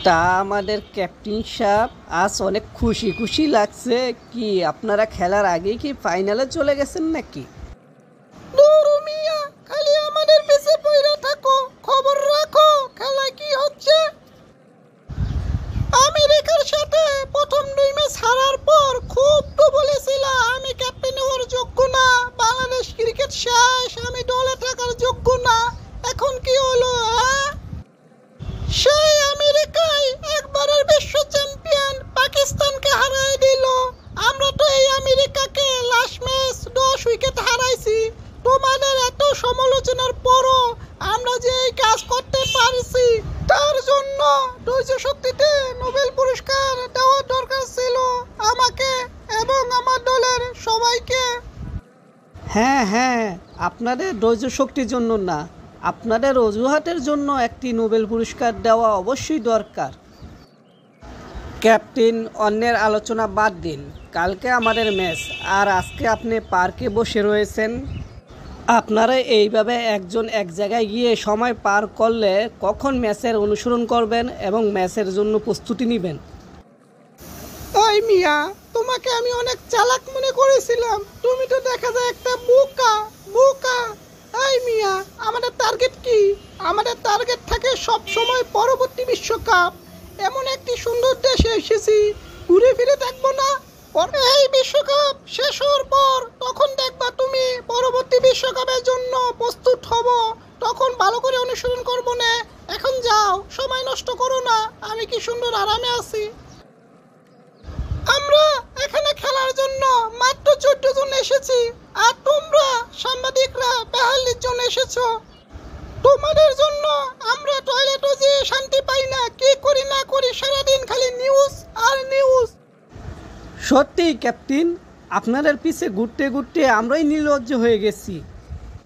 তা আমাদের ক্যাপ্টেন সাহেব আজ অনেক খুশি খুশি লাগছে। কি আপনারা খেলার আগেই কি ফাইনালে চলে গেছেন নাকি? দূর মিয়া, খালি আমাদের পিছে পইরা থাকো, খবর রাখো খেলায় কি হচ্ছে। আমেরিকার সাথে প্রথম 2 ম্যাচ হারার পর খুব তো বলেছিলা আমি ক্যাপ্টেন হওয়ার যোগ্য না, বাংলাদেশ ক্রিকেট শেষ, আমি দলে থাকার যোগ্য না। এখন কি হলো? সেই আমেরিকায় একবারের বিশ্ব চ্যাম্পিয়ন পাকিস্তানকে হারাই দিল। আমরা তো এই আমেরিকাকে লাস্ট ম্যাচ 10 উইকেট হারাইছি। তোমাদের এত সমালোচনার পরও আমরা যে এই কাজ করতে পারছি, তার জন্য ধৈর্য শক্তিতে নোবেল পুরস্কার দেওয়ার দরকার ছিল আমাকে এবং আমার দলের সবাইকে। হ্যাঁ হ্যাঁ, আপনাদের ধৈর্য শক্তির জন্য না, আপনাদের অজুহাতের জন্য একটি নোবেল পুরস্কার দেওয়া অবশ্যই দরকার। ক্যাপ্টেন, অন্যের আলোচনা বাদ দিন, কালকে আমাদের ম্যাচ, আর আজকে আপনি পার্কে বসে রয়েছেন। আপনারা এইভাবে একজন এক জায়গায় গিয়ে সময় পার করলে কখন ম্যাচের অনুসরণ করবেন এবং ম্যাচের জন্য প্রস্তুতি নেবেন? ওই মিয়া, তোমাকে আমি অনেক চালাক মনে করেছিলাম, তুমি তো দেখা যায় একটা বোকা বোকা। এই মিয়া, আমাদের টার্গেট কি? আমাদের টার্গেট থাকে সব সময় পরবর্তী বিশ্বকাপ। এমন একটি সুন্দর দেশে এসেছি, ঘুরে ফিরে দেখবো না? এই বিশ্বকাপ শেষ হওয়ার পর তখন দেখবা তুমি পরবর্তী বিশ্বকাপের জন্য প্রস্তুত হব, তখন ভালো করে অনুসরণ করবো না। এখন যাও, সময় নষ্ট করো না, আমি কি সুন্দর আরামে আছি। আমরা এখানে খেলার জন্য মাত্র 14 জন এসেছি, আর তোমরা সাংবাদিকরা 42 জন এসেছো। তোমাদের জন্য আমরা টয়লেটও যে শান্তি পাই না, কি করি না করি, সারাদিন খালি নিউজ আর নিউজ। সত্যি ক্যাপ্টেন, আপনাদের পিছে ঘুরতে ঘুরতে আমরাই নির্লজ্জ হয়ে গেছি।